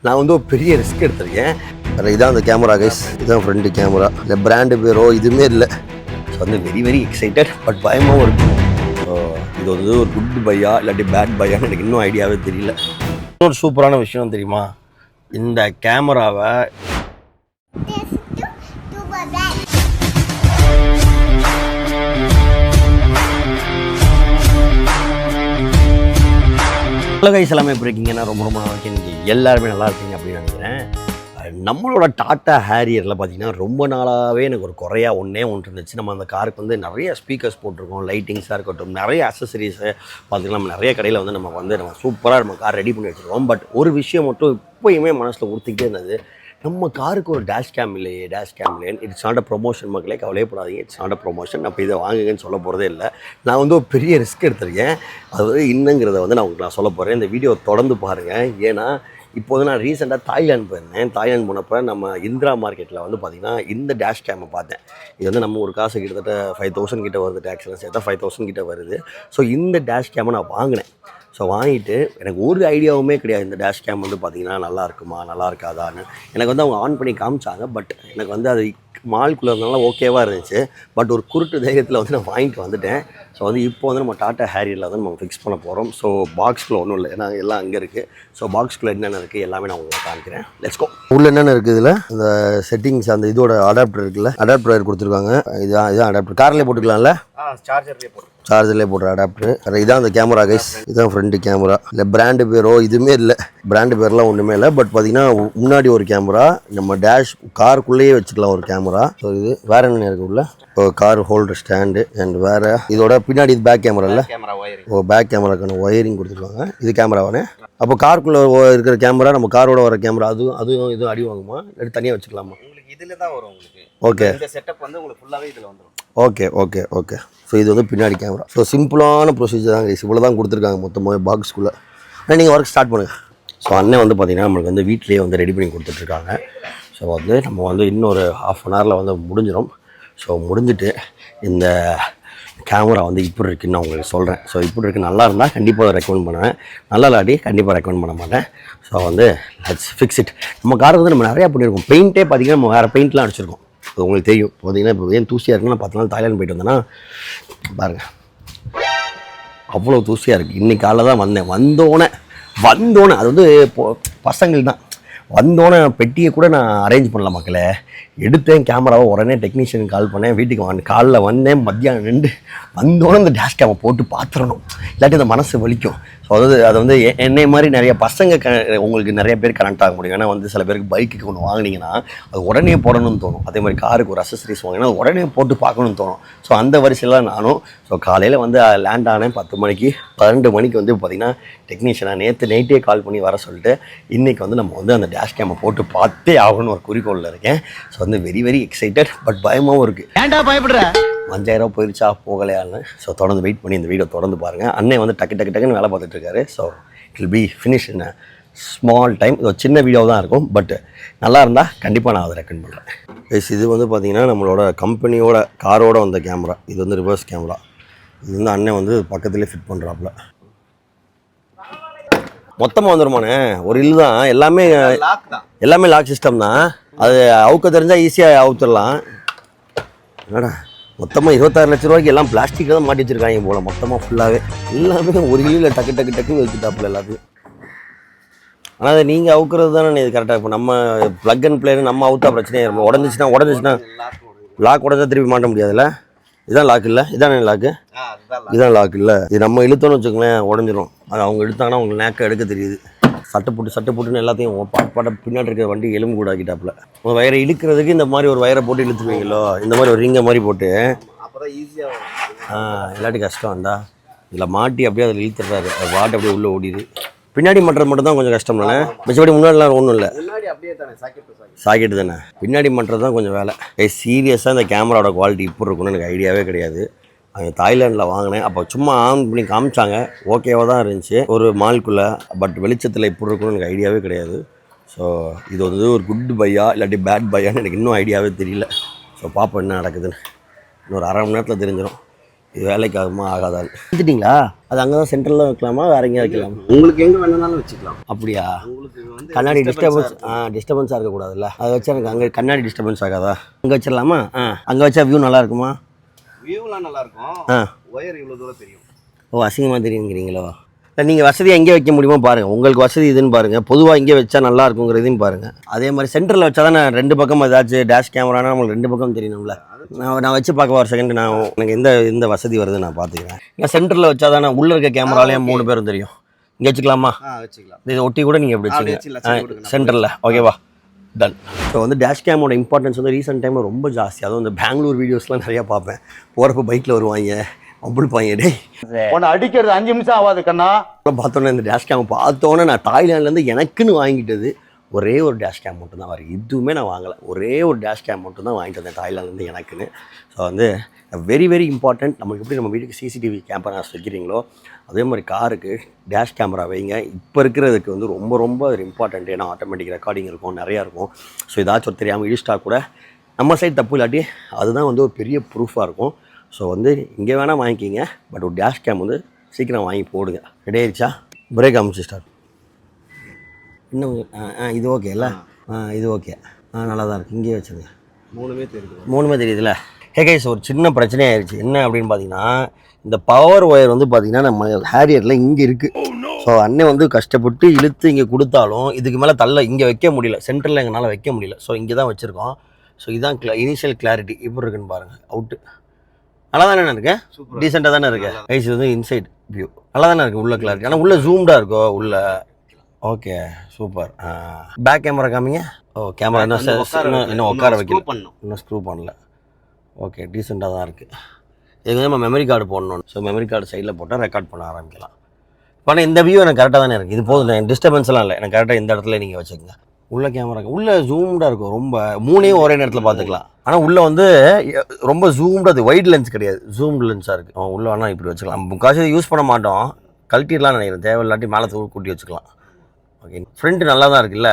நான் வந்து ஒரு பெரிய ரிஸ்க் எடுத்திருக்கேன். இதான் அந்த கேமரா கைஸ், இதுதான் ஃப்ரண்ட் கேமரா. இல்லை பிராண்டு பேரோ இதுவுமே இல்லை. ஸோ வந்து வெரி எக்ஸைட்டட், பட் பயமாகவும் இருக்கும். ஸோ இது வந்து ஒரு குட் பையா இல்லாட்டி பேட் பையான்னு எனக்கு இன்னும் ஐடியாவே தெரியல. இன்னொரு சூப்பரான விஷயம் தெரியுமா, இந்த கேமராவை கைஸ் எல்லாமே எப்படி இருக்கீங்கன்னா ரொம்ப நல்லா இருக்கேன். இன்றைக்கி எல்லாருமே நல்லா இருக்கீங்க அப்படின்னு நினைக்கிறேன். நம்மளோட டாட்டா ஹேரியரில் பார்த்தீங்கன்னா ரொம்ப நாளாகவே எனக்கு ஒரு குறையா ஒன்று இருந்துச்சு. நம்ம அந்த காருக்கு வந்து நிறைய ஸ்பீக்கர்ஸ் போட்டிருக்கோம், லைட்டிங்ஸாக இருக்கட்டும், நிறைய அக்சசரிஸு பார்த்திங்கன்னா நம்ம நிறைய கடையில் வந்து நம்ம சூப்பராக நம்ம கார் ரெடி பண்ணி வச்சுருக்கோம். பட் ஒரு விஷயம் மட்டும் இப்போயுமே மனசில் உறுத்திக்கிட்டே இருந்தது, நம்ம காருக்கு ஒரு டேஷ் கேம் இல்லையே. இட்ஸ் நாட் அ ப்ரொமோஷன், மக்களே கவலையப்படாதீங்க, இட்ஸ் நாட் அ ப்ரொமோஷன். அப்போ இதை வாங்குங்கன்னு சொல்ல போகிறதே இல்லை. நான் வந்து ஒரு பெரிய ரிஸ்க் எடுத்திருக்கேன். அது இன்னங்கிறத வந்து நான் சொல்ல போகிறேன். இந்த வீடியோ தொடர்ந்து பாருங்கள். ஏன்னா இப்போ நான் ரீசெண்டாக தாய்லாந்து போயிருந்தேன். தாய்லாந்து போனப்போ நம்ம இந்திரா மார்க்கெட்டில் வந்து பார்த்திங்கன்னா இந்த டேஷ் கேமை பார்த்தேன். இது வந்து நம்ம ஒரு காசு கிட்டத்தட்ட 5000 கிட்ட வருது, டேக்ஸ்லாம் சேர்த்தா 5000 கிட்ட வருது. ஸோ இந்த டேஷ் கேமை நான் வாங்கினேன். ஸோ வாங்கிட்டு எனக்கு ஒரு ஐடியாவுமே கிடையாது, இந்த டேஷ் கேம் வந்து பார்த்திங்கன்னா நல்லா இருக்குமா நல்லா இருக்காதான்னு. எனக்கு வந்து அவங்க ஆன் பண்ணி காமிச்சாங்க. பட் எனக்கு வந்து அது மால்குள்ளே இருந்தாலும் ஓகேவாக இருந்துச்சு. பட் ஒரு குருட்டு தைரியத்தில் வந்து நான் வாங்கிட்டு வந்துட்டேன். ஸோ வந்து இப்போ வந்து நம்ம டாட்டா ஹேரியரில் வந்து நம்ம ஃபிக்ஸ் பண்ண போகிறோம். ஸோ பாக்ஸ்குள்ளே ஒன்றும் இல்லை, ஏன்னா எல்லாம் அங்கே இருக்குது. ஸோ பாக்ஸ்குள்ளே என்னென்ன இருக்குது எல்லாமே நான் உங்களுக்கு காமிக்கிறேன். Let's go. உள்ள என்னென்ன இருக்குது, இதில் இந்த செட்டிங்ஸ், அந்த இதோட அடாப்டர் இருக்குல்ல, அடாப்டர் கொடுத்துருக்காங்க. இதுதான் அடாப்டர், கார்லேயே போட்டுக்கலாம்ல, சார்ஜர்லேயே போடுற அடாப்டர். இதான் அந்த கேமரா கைஸ், இதுதான் ஃப்ரண்ட் கேமரா. இல்லை பிராண்டு பேரோ இதுவுமே இல்லை, பிராண்டு பேர்லாம் ஒன்றுமே இல்லை. பட் பார்த்தீங்கன்னா முன்னாடி ஒரு கேமரா, நம்ம டேஷ் காருக்குள்ளேயே வச்சுக்கலாம் ஒரு கேமரா. ஸோ இது வேற என்ன இருக்குது உள்ள, இப்போ கார் ஹோல்டர் ஸ்டாண்டு அண்ட் வேறு இதோட பின்னாடி இது பேக் கேமரா இல்லை, ஓ பேக் கேமராக்கான ஒயரிங் கொடுத்துருக்காங்க. இது கேமராவானே. அப்போ காருக்குள்ளே இருக்கிற கேமரா நம்ம காரோட வர கேமரா அதுவும் இதுவும் அடி வாங்குமா, இல்லை தனியாக வச்சுக்கலாமா? உங்களுக்கு இதில் தான் வரும் உங்களுக்கு. ஓகே, இந்த செட்டப் வந்து உங்களுக்கு ஃபுல்லாகவே இதில் வந்துடும். ஓகே. ஸோ இது வந்து பின்னாடி கேமரா. ஸோ சிம்பிளான ப்ரொசீஜர் தான் கைஸ், இவ்வளோ தான் கொடுத்துருக்காங்க மொத்தமாக பாக்ஸ்குள்ளே. நீங்கள் ஒர்க் ஸ்டார்ட் பண்ணுங்கள். ஸோ அண்ணன் வந்து பார்த்திங்கன்னா நம்மளுக்கு வந்து வீட்டிலேயே வந்து ரெடி பண்ணி கொடுத்துட்ருக்காங்க. ஸோ வந்து நம்ம வந்து இன்னொரு ½ அன் ஹவரில் வந்து முடிஞ்சிடும். ஸோ முடிஞ்சிட்டு இந்த கேமரா வந்து இப்படி இருக்குன்னு நான் உங்களுக்கு சொல்கிறேன். ஸோ இப்படி இருக்குது, நல்லா இருந்தால் கண்டிப்பாக ரெக்கமெண்ட் பண்ணுவேன், நல்லா இல்லாட்டி கண்டிப்பாக ரெக்கமெண்ட் பண்ண மாட்டேன். ஸோ வந்து லெட்ஸ் ஃபிக்ஸ் இட். நம்ம காருக்கு வந்து நம்ம நிறையா பண்ணியிருக்கோம். பெயிண்ட்டே பார்த்திங்கன்னா நம்ம வேறு பெயிண்ட்லாம் அடிச்சிருக்கோம். அது உங்களுக்கு தெரியும். பார்த்தீங்கன்னா இப்போ ஏன் தூசியாக இருக்குன்னு நான் 10 நாள் தாய்லாந்து போயிட்டு வந்தேன்னா பாருங்கள், அவ்வளோ தூசியாக இருக்குது. இன்றைக்கி காலைல தான் வந்தோடனே அது வந்து பசங்கள் தான் வந்தோடனே பெட்டியை கூட நான் அரேஞ்ச் பண்ணல மக்களே. எடுத்தேன் கேமராவை, உடனே டெக்னீஷியனுக்கு கால் பண்ணேன், வீட்டுக்கு காலைல வந்தேன், மத்தியானம் நின்று வந்தோடனே இந்த டேஷ் கேமை போட்டு பார்த்துடணும், இல்லாட்டி அந்த மனசு வலிக்கும். ஸோ அது வந்து என்னை மாதிரி நிறைய பசங்க உங்களுக்கு நிறைய பேர் கனெக்ட் ஆக முடியும். ஏன்னா வந்து சில பேருக்கு பைக்குக்கு ஒன்று வாங்கினீங்கன்னா அது உடனே போடணும்னு தோணும். அதே மாதிரி காருக்கு ஒரு அக்சசரிஸ் வாங்கினா அது உடனே போட்டு பார்க்கணும்னு தோணும். ஸோ அந்த வரிசையில் நானும் காலையில் வந்து லேண்ட் ஆனேன் 10 மணிக்கு. 12 மணிக்கு வந்து பார்த்திங்கன்னா டெக்னீஷியனாக நேற்று நைட்டே கால் பண்ணி வர சொல்லிட்டு இன்றைக்கி வந்து நம்ம வந்து அந்த டேஷ் கேமை போட்டு பார்த்தே ஆகணும்னு ஒரு குறிக்கோளில் இருக்கேன். ஸோ வந்து வெரி எக்ஸைட்டட், பட் பயமாகவும் இருக்குது. ஏன்டா பயப்படுற, 5000 போயிடுச்சா போகலையான்னு. ஸோ தொடர்ந்து வெயிட் பண்ணி இந்த வீடியோ தொடர்ந்து பாருங்கள். அண்ணன் வந்து டக்குன்னு வேலை பார்த்துட்ருக்காரு. So it will be finish in a small time. இது ஒரு சின்ன வீடியோ தான் இருக்கும், பட் நல்லா இருந்தால் கண்டிப்பாக நான் அதை ரெக்கமெண்ட் பண்ணுறேன். கைஸ் இது வந்து பார்த்திங்கன்னா நம்மளோட கம்பெனியோட காரோட வந்த கேமரா. இது வந்து ரிவர்ஸ் கேமரா. இது வந்து அண்ணன் வந்து பக்கத்துலேயே ஃபிட் பண்ணுறாப்புல. மொத்தமாக வந்துடுமாண்ணே, ஒரு இல்லை தான், எல்லாமே லாக் சிஸ்டம் தான். அது அவுக்க தெரிஞ்சால் ஈஸியாக அவுத்துடலாம். என்னடா மொத்தமாக 26 லட்ச ரூபாய்க்கு எல்லாம் பிளாஸ்டிக்கில் தான் மாட்டி வச்சுருக்காங்க போல். மொத்தமாக ஃபுல்லாகவே எல்லாமே ஒரு கிலோவில் டக்குன்னு வச்சுட்டாப்புல எல்லாத்தையும். ஆனால் அதை நீங்கள் அவுக்கிறது தானே இது கரெக்டாக. இப்போ நம்ம ப்ளக் அண்ட் பிளேன்னு நம்ம அவுத்தா பிரச்சனையே இருக்கும். உடஞ்சிச்சுன்னா லாக் உடஞ்சா திருப்பி மாட்ட முடியாதுல்ல. இதான் லாக் இல்லை, இதானே லாக்கு, இதான் லாக் இல்லை. இது நம்ம இழுத்தோன்னு வச்சுக்கோங்களேன் உடஞ்சிரும். அது அவங்க இழுத்தாங்கன்னா அவங்க நேக்க எடுக்க தெரியுது. சட்டை போட்டுன்னு எல்லாத்தையும் பாட்ட பின்னாடி இருக்கிற வண்டி எலும்பு கூட ஆக்கிட்டாப்புல. ஒரு வயரை இழுக்கிறதுக்கு இந்த மாதிரி ஒரு வயரை போட்டு இழுத்துருவீங்களோ, இந்த மாதிரி ஒரு ரிங்கை மாதிரி போட்டு அப்போதான் ஈஸியாக. இல்லாட்டி கஷ்டம் வந்தா இதில் மாட்டி அப்படியே அதில் இழுத்துறாரு. அது பாட்டு அப்படியே உள்ளே ஓடிடுது. பின்னாடி மாட்டுறது மட்டும் தான் கொஞ்சம் கஷ்டம் தானே, மிச்சபடி முன்னாடிலாம் ஒன்றும் இல்லை, சாக்கெட்டு தானே. பின்னாடி மாட்டுறது தான் கொஞ்சம் வேலை. சீரியஸாக இந்த கேமராவோட குவாலிட்டி இப்படி இருக்குன்னு எனக்கு ஐடியாவே கிடையாது. அங்கே தாய்லாண்டில் வாங்கினேன். அப்போ சும்மா ஆன் பண்ணி காமிச்சாங்க, ஓகேவாக தான் இருந்துச்சு ஒரு மால்குள்ளே. பட் வெளிச்சத்தில் இப்படி இருக்குன்னு எனக்கு ஐடியாவே கிடையாது. ஸோ இது வந்து ஒரு குட் பையா இல்லாட்டி பேட் பையான்னு எனக்கு இன்னும் ஐடியாவே தெரியல. ஸோ பார்ப்போம் என்ன நடக்குதுன்னு. இன்னொரு 1/2 மணி நேரத்தில் தெரிஞ்சிடும். இது வேலைக்கு ஆகுமா ஆகாதால் எடுத்துட்டிங்களா? அது அங்கே தான் சென்ட்ரலில் வைக்கலாமா வேறு எங்கேயா வைக்கலாம்? உங்களுக்கு எங்கே வேணும்னாலும் வச்சுக்கலாம். அப்படியா? உங்களுக்கு வந்து கண்ணாடி டிஸ்டர்பன்ஸாக இருக்கக்கூடாதுல்ல, அதை வச்சா எனக்கு அங்கே கண்ணாடி டிஸ்டர்பன்ஸ் ஆகாதா? அங்கே வச்சிடலாமா? அங்கே வச்சா வியூ நல்லா இருக்குமா? வியூலாம் நல்லாயிருக்கும். ஒயர் இவ்வளோ தூரம் தெரியும். ஓ, அசிங்கமாக தெரியுங்கிறீங்களோ? இல்லை, நீங்கள் வசதியாக எங்கே வைக்க முடியுமோ பாருங்கள். உங்களுக்கு வசதி இதுன்னு பாருங்கள். பொதுவாக இங்கே வச்சா நல்லா இருக்குங்கிறதையும் பாருங்கள். அதே மாதிரி சென்டரில் வச்சா தான் நான் 2 பக்கம் ஏதாச்சும் டேஷ் கேமரானா நம்மளுக்கு 2 பக்கம் தெரியணும்ல. நான் வச்சு பார்க்க ஒரு செகண்ட் எனக்கு எந்த வசதி வருது நான் பார்த்துக்கிறேன். ஏன்னா சென்டரில் வச்சா தான் உள்ளே இருக்க கேமராலேயே 3 பேரும் தெரியும். இங்கே வச்சுக்கலாமா? வச்சுக்கலாம். இதை ஒட்டி கூட நீங்கள் எப்படி வச்சுக்கலாம் சென்டரில். ஓகேவா? டன். ஸோ வந்து டேஷ் கேமோட இம்பார்ட்டன்ஸ் வந்து ரீசெண்ட் டைமில் ரொம்ப ஜாஸ்தி. அதுவும் இந்த பெங்களூர் வீடியோஸ்லாம் நிறையா பார்ப்பேன். போகிறப்ப பைக்கில் வருவாங்க, அப்படி பாங்க, டே உன்னை அடிக்கிறது 5 நிமிஷம் ஆகாது கண்ணா. பார்த்தோன்னே இந்த டேஷ் கேம் பார்த்தோன்னே நான் தாய்லாண்ட்லேருந்து எனக்குன்னு வாங்கிட்டது ஒரே ஒரு டேஷ் கேம் மட்டும் தான். வேறு எதுவுமே நான் வாங்கலை. ஒரே ஒரு டேஷ் கேம் மட்டும் தான் வாங்கிட்டு வந்தேன் தாய்லாண்ட்லேருந்து எனக்குன்னு. ஸோ வந்து வெரி வெரி இம்பார்ட்டண்ட். நமக்கு எப்படி நம்ம வீட்டுக்கு சிசிடிவி கேமராஸ் வைக்கிறீங்களோ அதே மாதிரி காருக்கு டேஷ் கேமரா வைங்க. இப்போ இருக்கிறதுக்கு வந்து ரொம்ப ரொம்ப ஒரு இம்பார்ட்டண்ட். ஏன்னா ஆட்டோமேட்டிக் ரெக்கார்டிங் இருக்கும், நிறையா இருக்கும். ஸோ ஏதாச்சும் ஒரு தெரியாமல் இடிச்சிட்டா கூட நம்ம சைட் தப்பு இல்லாட்டி அதுதான் வந்து ஒரு பெரிய ப்ரூஃபாக இருக்கும். ஸோ வந்து இங்கே வேணால் வாங்கிக்கிங்க, பட் ஒரு டேஷ் கேம் வந்து சீக்கிரம் வாங்கி போடுங்க. ரெடி ஆயிடுச்சா? பிரேக் ஆரம்பிச்சு ஸ்டார்ட். இன்னும் இது ஓகே இல்லை? இது ஓகே. நல்லா தான் இருக்குது. இங்கேயே வச்சுருங்க. 3மே தெரியுதுல்ல? கைஸ் ஒரு சின்ன பிரச்சனை ஆயிடுச்சு. என்ன அப்படின்னு பார்த்தீங்கன்னா, இந்த பவர் ஒயர் வந்து பார்த்தீங்கன்னா நம்ம ஹேரியரில் இங்கே இருக்குது. ஸோ அண்ணன் வந்து கஷ்டப்பட்டு இழுத்து இங்கே கொடுத்தாலும் இதுக்கு மேலே இங்கே வைக்க முடியல. சென்டரில் எங்களால் வைக்க முடியல. ஸோ இங்கே தான் வச்சுருக்கோம். ஸோ இதுதான் இனிஷியல் கிளாரிட்டி. இப்போ இருக்குன்னு பாருங்கள். அவுட்டு நல்லா தானே இருக்கு? டீசெண்டாக தானே இருக்கு? கைஸ் வந்து இன்சைட் வியூ நல்லா தானே இருக்குது. உள்ள கிளாரிட்டி ஆனால் உள்ளே ஜூம்டாக இருக்கோ உள்ள. Okay, super. பேக் கேமரா காமிங்க. ஓ, கேமரா இன்னும் உட்கார வைக்கல, இன்னும் ஸ்க்ரூ பண்ணல. ஓகே, டீசெண்டாக தான் இருக்குது. இதுக்கு நம்ம மெமரி கார்டு போடணும். ஸோ மெமரி கார்டு சைடில் போட்டால் ரெக்கார்ட் பண்ண ஆரம்பிக்கலாம். ஆனால் இந்த வியூ எனக்கு கரெக்டாக தானே இருக்குது. இது போதும், டிஸ்டர்பன்ஸ்லாம் இல்லை. எனக்கு கரெக்டாக இந்த இடத்துல நீங்கள் வச்சுக்கோங்க. உள்ள கேமரா உள்ளே ஜூம்டாக இருக்கும். ரொம்ப 3ஐயும் ஒரே நேரத்தில் பார்த்துக்கலாம். ஆனால் உள்ளே வந்து ரொம்ப ஜூம்டாக, அது வைட் லென்ஸ் கிடையாது, ஜூம் லென்ஸாக இருக்குது. உள்ளே வேணால் இப்படி வச்சுக்கலாம். முக்கால்வாசி யூஸ் பண்ண மாட்டோம், கழட்டிடலாம் நினைக்கிறேன். தேவையில்லாட்டி மேலே கூட்டி வச்சுக்கலாம். ஓகே, ஃப்ரண்ட்டு நல்லா தான் இருக்குல்ல?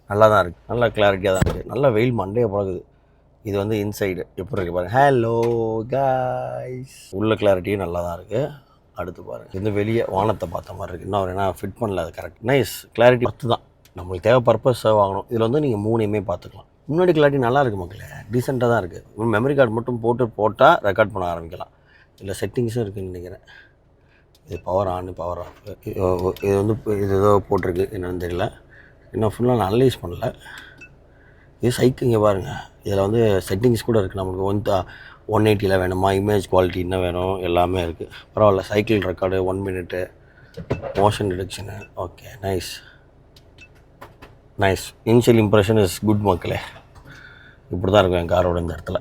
நல்லா தான் இருக்குது. நல்லா கிளாரிட்டியாக தான் இருக்குது. நல்லா வெயில் மண்டையை பழகுது. இது வந்து இன்சைடு எப்படி இருக்குது பாருங்கள். ஹலோ காய்ஸ், உள்ள கிளாரிட்டியும் நல்லா தான் இருக்குது. அடுத்து பாருங்கள், இந்த வெளியே வானத்தை பார்த்த மாதிரி இருக்குது. இன்னும் ஏன்னா ஃபிட் பண்ணல, அது கரெக்ட். நைஸ் கிளாரிட்டி பத்து தான். நம்மளுக்கு தேவை பர்பஸாக வாங்கணும். இதில் வந்து நீங்கள் 3ஐயுமே பார்த்துக்கலாம். முன்னாடி கிளாரிட்டி நல்லா இருக்குது மக்களே, டீசெண்டாக தான் இருக்குது. மெமரி கார்டு மட்டும் போட்டால் ரெக்கார்ட் பண்ண ஆரம்பிக்கலாம். இதில் செட்டிங்ஸும் இருக்குதுன்னு நினைக்கிறேன். இது பவர் ஆன், பவர் ஆஃப். இது வந்து இது ஏதோ போட்டிருக்கு, என்னென்னு தெரியல. இன்னும் ஃபுல்லாக நான் அனலைஸ் பண்ணல. இது சைக்கிள் இங்கே பாருங்கள். இதில் வந்து செட்டிங்ஸ் கூட இருக்குது. நம்மளுக்கு வந்து 180 வேணுமா, இமேஜ் குவாலிட்டி என்ன வேணும், எல்லாமே இருக்குது. பரவாயில்ல. Cycle record, 1 minute, motion டிடெக்ஷனு. Okay, nice nice. Initial impression is good மக்களே. இப்படி தான் இருக்கும் என் காரோட இந்த இடத்துல.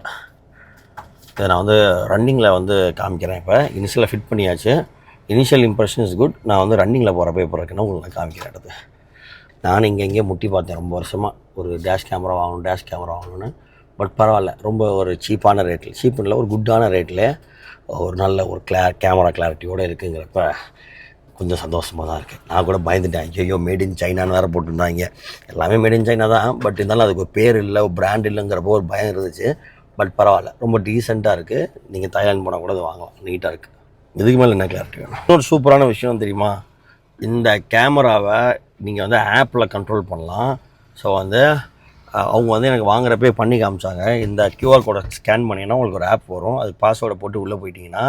இதை நான் வந்து ரன்னிங்கில் வந்து காமிக்கிறேன். இப்போ இனிஷியலாக ஃபிட் பண்ணியாச்சு. Initial impression is good. நான் வந்து ரன்னிங்கில் போகிறப்ப இப்போ இருக்குன்னா உங்களுக்கு நான் காமிக்கிறேன் இடத்து. நான் இங்கே முட்டி பார்த்தேன் ரொம்ப வருஷமாக, ஒரு டேஷ் கேமரா வாங்கணும்னு. பட் பரவாயில்ல, ரொம்ப ஒரு சீப்பான ரேட்டில், சீப்புன்னு ஒரு குட்டான ரேட்டில் ஒரு நல்ல ஒரு கேமரா கிளாரிட்டியோடு இருக்குங்கிறப்ப கொஞ்சம் சந்தோஷமாக தான் இருக்குது. நான் கூட பயந்துட்டேன், ஐயோ மேட் இன் சைனான்னு வேறு போட்டுருந்தாங்க. எல்லாமே மேட் இன் சைனா தான், பட் இருந்தாலும் அதுக்கு ஒரு பேர் இல்லை, ஒரு பிராண்ட் இல்லைங்கிறப்போ ஒரு பயம் இருந்துச்சு. பட் பரவாயில்ல, ரொம்ப டீசெண்டாக இருக்குது. நீங்கள் தாய்லாந்து போனால் கூட அது வாங்கலாம், நீட்டாக இருக்குது. இதுக்கு மேலே என்ன கிளாரிட்டி வேணும்? இன்னொரு சூப்பரான விஷயம் தெரியுமா, இந்த கேமராவை நீங்கள் வந்து ஆப்பில் கண்ட்ரோல் பண்ணலாம். ஸோ வந்து அவங்க வந்து எனக்கு வாங்குறப்பே பண்ணி காமிச்சாங்க. இந்த கியூஆர் கோடை ஸ்கேன் பண்ணிங்கன்னா உங்களுக்கு ஒரு ஆப் வரும். அது பாஸ்வேர்டை போட்டு உள்ளே போயிட்டீங்கன்னா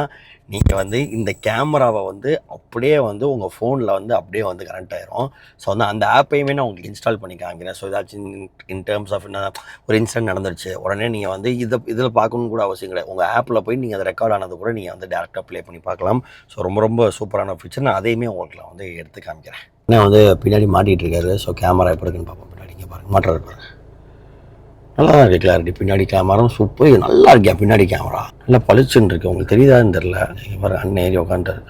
நீங்கள் வந்து இந்த கேமராவை வந்து அப்படியே வந்து உங்கள் ஃபோனில் வந்து அப்படியே வந்து கனெக்ட் ஆகிரும். ஸோ வந்து அந்த ஆப்பையுமே நான் உங்களுக்கு இன்ஸ்டால் பண்ணி காமிக்கிறேன். ஸோ ஏதாச்சும் இன் டேர்ம்ஸ் ஆஃப் என்ன ஒரு இன்சிடென்ட் நடந்துருச்சு, உடனே நீங்கள் வந்து இதில் பார்க்கணுன்னு கூட அவசியம் கிடையாது. உங்கள் ஆப்பில் போய் நீங்கள் அதை ரெக்கார்ட் ஆனது கூட நீங்கள் வந்து டேரெக்டாக ப்ளே பண்ணி பார்க்கலாம். ஸோ ரொம்ப ரொம்ப சூப்பரான ஃபீச்சர். நான் அதையுமே உங்களுக்கு நான் வந்து எடுத்து காமிக்கிறேன். ஏன்னா வந்து பின்னாடி மாட்டிகிட்டு இருக்காரு. ஸோ கேமரா எப்படி இருக்குன்னு பார்ப்போம். பின்னாடி இங்கே பாருங்கள், மாட்டுறாரு பாருங்கள். நல்லா தான் இருக்குது கிளாரிட்டி. பின்னாடி கேமரா சூப்பர், நல்லா இருக்கேன். பின்னாடி கேமரா நல்லா பளிச்சுன்னு இருக்குது. உங்களுக்கு தெரியுதான்னு தெரில. நீங்கள் பாரு, அண்ணன் ஏறி உட்காந்துட்டாரு.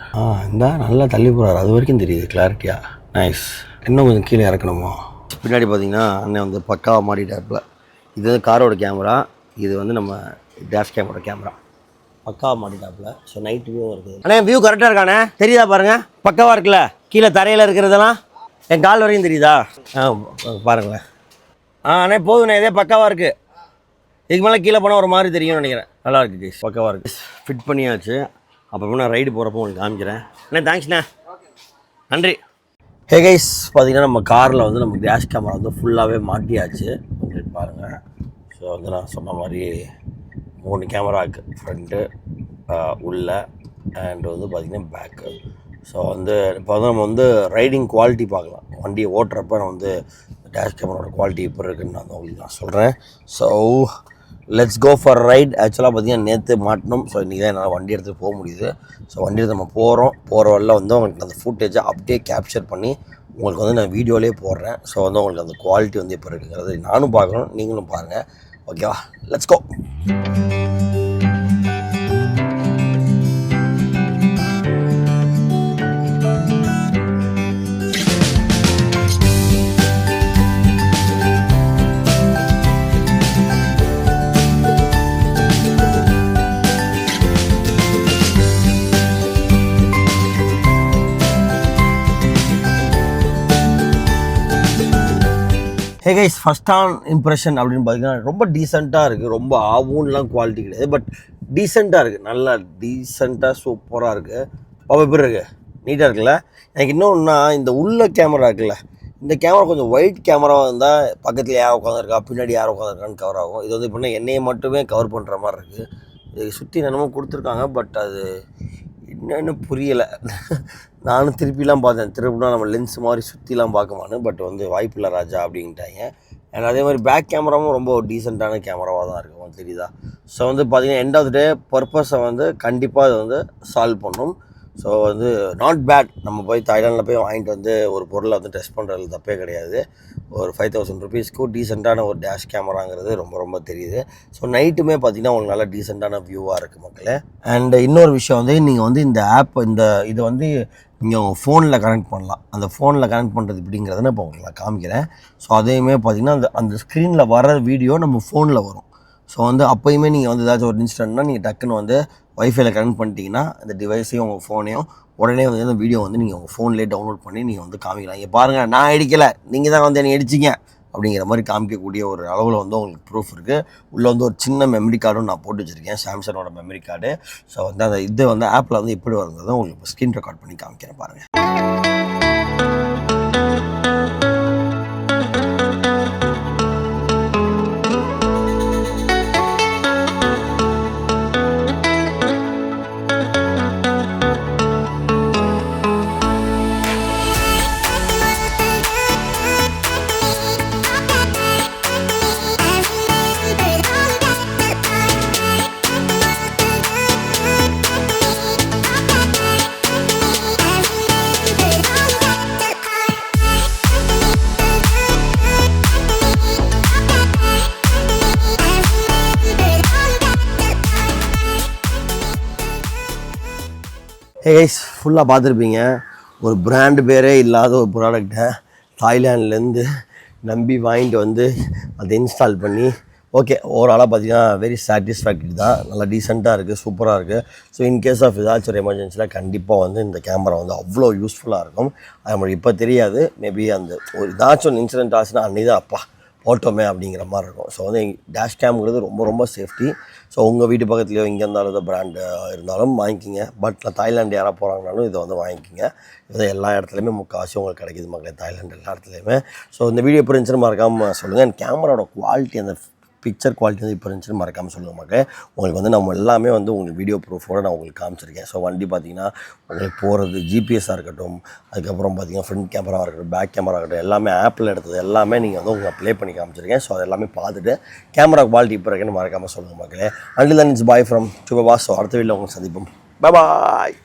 இந்த நல்லா தள்ளி போகிறாரு, அது வரைக்கும் தெரியுது கிளாரிட்டியாக. நைஸ். இன்னும் கொஞ்சம் கீழே இறக்கணுமா? பின்னாடி பார்த்தீங்கன்னா அண்ணன் வந்து பக்காவாக மாட்டிட்டாப்புல. இது வந்து காரோட கேமரா, இது வந்து நம்ம டேஷ் கேமரா கேமரா பக்காவாக மாட்டிட்டாப்புல. ஸோ நைட் வியூ இருக்குது. அண்ணே வியூ கரெக்டாக இருக்கானே, தெரியுதா பாருங்கள், பக்காவாக இருக்குல்ல. கீழே தரையில் இருக்கிறதெல்லாம் என் கால் வரையும் தெரியுதா? பாருங்களேன். அண்ணே போதுண்ணே, இதே பக்காவாக இருக்குது. இதுக்கு மேலே கீழே போனால் ஒரு மாதிரி தெரியும்னு நினைக்கிறேன். நல்லா இருக்குது கைஸ், பக்கவாக இருக்குது. ஃபிட் பண்ணியாச்சு. அப்புறமா நான் ரைடு போகிறப்போ உங்களுக்கு காமிக்கிறேன். அண்ணே தேங்க்ஸ்ண்ணே, நன்றி. ஹே கைஸ், பார்த்தீங்கன்னா நம்ம காரில் வந்து நம்ம டேஷ் கேமரா வந்து ஃபுல்லாகவே மாட்டியாச்சு. உங்களுக்கு பாருங்கள். ஸோ வந்து நான் சொன்ன மாதிரி 3 கேமரா இருக்குது, ஃப்ரண்ட்டு, உள்ள அண்ட் வந்து பார்த்திங்கன்னா பேக்கு. ஸோ வந்து இப்போ வந்து நம்ம வந்து ரைடிங் குவாலிட்டி பார்க்கலாம். வண்டியை ஓட்டுறப்ப நான் வந்து டேஷ் கேமராவோட குவாலிட்டி இப்போ இருக்குன்னு நான் உங்களுக்கு நான் சொல்கிறேன். So let's go for ride. ஆக்சுவலாக பார்த்தீங்கன்னா நேற்று மாட்டினோம். ஸோ இன்றைக்கி தான் என்னால் வண்டி எடுத்துகிட்டு போக முடியுது. ஸோ வண்டி எடுத்து நம்ம போகிற வழியில் வந்து உங்களுக்கு அந்த ஃபுட்டேஜை அப்படியே கேப்சர் பண்ணி உங்களுக்கு வந்து நான் வீடியோலேயே போடுறேன். ஸோ வந்து உங்களுக்கு அந்த குவாலிட்டி வந்து இப்போ இருக்குங்கிறது நானும் பார்க்கணும், நீங்களும் பாருங்கள். ஓகேவா, let's go. Hey guys, first on impression அப்படின்னு பார்த்தீங்கன்னா ரொம்ப டீசெண்டாக இருக்குது. ரொம்ப ஆவுன்லாம் குவாலிட்டி கிடையாது, பட் டீசெண்டாக இருக்குது. நல்லா டீசெண்டாக சூப்பராக இருக்குது. பாப்பா எப்படி இருக்குது? நீட்டாக இருக்குல்ல? எனக்கு இன்னொன்னா இந்த உள்ள கேமரா இருக்குல்ல, இந்த கேமரா கொஞ்சம் ஒயிட் கேமராவாக இருந்தால் பக்கத்தில் யார் உட்காந்துருக்கா, பின்னாடி யார் உட்காந்துருக்கான்னு கவர் ஆகும். இது வந்து எப்படின்னா என்னையை மட்டுமே கவர் பண்ணுற மாதிரி இருக்குது. இது சுற்றி என்னமோ கொடுத்துருக்காங்க, பட் அது என்னென்னு புரியலை. நானும் திருப்பிலாம் பார்த்தேன், திருப்பினா நம்ம லென்ஸ் மாதிரி சுற்றிலாம் பார்க்கமானு, பட் வந்து வாய்ப்பில்லை ராஜா அப்படின்ட்டாங்க. அண்ட் அதே மாதிரி பேக் கேமராவும் ரொம்ப டீசெண்டான கேமராவாக தான் இருக்கும், உங்களுக்கு தெரியுதா? ஸோ வந்து பார்த்திங்கன்னா எண்ட் ஆஃப் த டே பர்பஸை வந்து கண்டிப்பாக இது வந்து சால்வ் பண்ணும். ஸோ வந்து நாட் பேட். நம்ம போய் தாய்லாண்டில் போய் வாங்கிட்டு வந்து ஒரு பொருளை வந்து டெஸ்ட் பண்ணுறது தப்பே கிடையாது. ஒரு 5000 ருபீஸ்க்கு டீசெண்டான ஒரு டேஷ் கேமராங்கிறது ரொம்ப ரொம்ப தெரியுது. ஸோ நைட்டுமே பார்த்திங்கன்னா உங்களுக்கு நல்லா டீசெண்டான வியூவாக இருக்குது மக்களே. அண்ட் இன்னொரு விஷயம் வந்து நீங்கள் வந்து இந்த ஆப் இது வந்து நீங்கள் உங்கள் ஃபோனில் கனெக்ட் பண்ணலாம். அந்த ஃபோனில் கனெக்ட் பண்ணுறது எப்படிங்கிறத நான் இப்போ உங்களுக்கு நான் காமிக்கிறேன். ஸோ அதையுமே பார்த்திங்கன்னா அந்த ஸ்க்ரீனில் வர வீடியோ நம்ம ஃபோனில் வரும். ஸோ வந்து அப்போயுமே நீங்கள் வந்து ஏதாச்சும் ஒரு இன்ஸ்டன்ட்னா நீங்கள் டக்குன்னு வந்து வைஃபைல கனெக்ட் பண்ணிட்டீங்கன்னா அந்த டிவைஸையும் உங்கள் ஃபோனையும் உடனே வந்து அந்த வீடியோ வந்து நீங்கள் உங்கள் ஃபோன்லேயே டவுன்லோட் பண்ணி நீங்கள் வந்து காமிக்கலாம். இங்கே பாருங்கள், நான் அடிக்கலை, நீங்கள் தான் வந்து என்னை அடிச்சிங்க அப்படிங்கிற மாதிரி காமிக்கக்கூடிய ஒரு அளவில் வந்து உங்களுக்கு ப்ரூஃப் இருக்குது. உள்ளே வந்து ஒரு சின்ன மெமரி கார்டும் நான் போட்டு வச்சுருக்கேன், சாம்சங்கோட மெமரி கார்டு. ஸோ வந்து அந்த இது வந்து ஆப்பில் வந்து எப்படி வருங்கிறத உங்களுக்கு இப்போ ஸ்க்ரீன் ரெக்கார்ட் பண்ணி காமிக்கிறேன் பாருங்கள். ஹே கைஸ், ஃபுல்லாக பார்த்துருப்பீங்க. ஒரு பிராண்டு பேரே இல்லாத ஒரு ப்ராடக்டை தாய்லாண்ட்லேருந்து நம்பி வாங்கிட்டு வந்து அதை இன்ஸ்டால் பண்ணி ஓகே ஓவராலாக பார்த்தீங்கன்னா வெரி சாட்டிஸ்ஃபேக்டரி தான். நல்லா டீசெண்டாக இருக்குது, சூப்பராக இருக்குது. ஸோ இன்கேஸ் ஆஃப் ஏதாச்சும் ஒரு எமர்ஜென்சியில் கண்டிப்பாக வந்து இந்த கேமரா வந்து அவ்வளோ யூஸ்ஃபுல்லாக இருக்கும். அது நம்மளுக்கு இப்போ தெரியாது. மேபி அந்த ஒரு ஏதாச்சும் ஒரு இன்சிடென்ட் ஆச்சுன்னா அன்றைக்கி தான் அப்பா போட்டோமே அப்படிங்கிற மாதிரி இருக்கும். ஸோ வந்து டேஷ் கேம்ங்கிறது ரொம்ப ரொம்ப சேஃப்டி. ஸோ உங்கள் வீட்டு பக்கத்துலேயோ இங்கே இருந்தாலும் இதை பிராண்டு இருந்தாலும் வாங்கிக்கிங்க. பட் நான் தாய்லாண்டு யாராக போகிறாங்கனாலும் இதை வந்து வாங்கிக்கிங்க. இதை எல்லா இடத்துலையுமே முக்கால்வாசி உங்களுக்கு கிடைக்கிது மக்களே, தாய்லாண்டு எல்லா இடத்துலையுமே. ஸோ இந்த வீடியோ இப்போ இருந்துச்சுன்னு மறக்காமல் சொல்லுங்கள். என் கேமராவோட குவாலிட்டி, அந்த பிக்சர் குவாலிட்டி வந்து இப்போ இருந்துச்சுன்னு மறக்காமல் சொல்லுங்கள் மக்களே. உங்களுக்கு வந்து நம்ம எல்லாமே வந்து உங்களுக்கு வீடியோ ப்ரூஃபோடு நான் உங்களுக்கு காமிச்சிருக்கேன். ஸோ வண்டி பார்த்திங்கன்னா உங்களுக்கு போகிறது ஜிபிஎஸ்ஸாக இருக்கட்டும், அதுக்கப்புறம் பார்த்திங்கன்னா ஃப்ரண்ட் கேமராவாக இருக்கட்டும், பேக் கேமரா இருக்கட்டும், எல்லாமே ஆப்பில் எடுத்தது எல்லாமே நீங்கள் வந்து உங்களுக்கு ப்ளே பண்ணி காமிச்சிருக்கேன். ஸோ அது எல்லாமே பார்த்துட்டு கேமரா குவாலிட்டி இப்போ இருக்குன்னு மறக்காமல் சொல்லுங்கள் மக்களே. Until then it's bye from Subapa. So அடுத்த வீடியோவில் உங்களுக்கு சந்திப்போம். பாய்.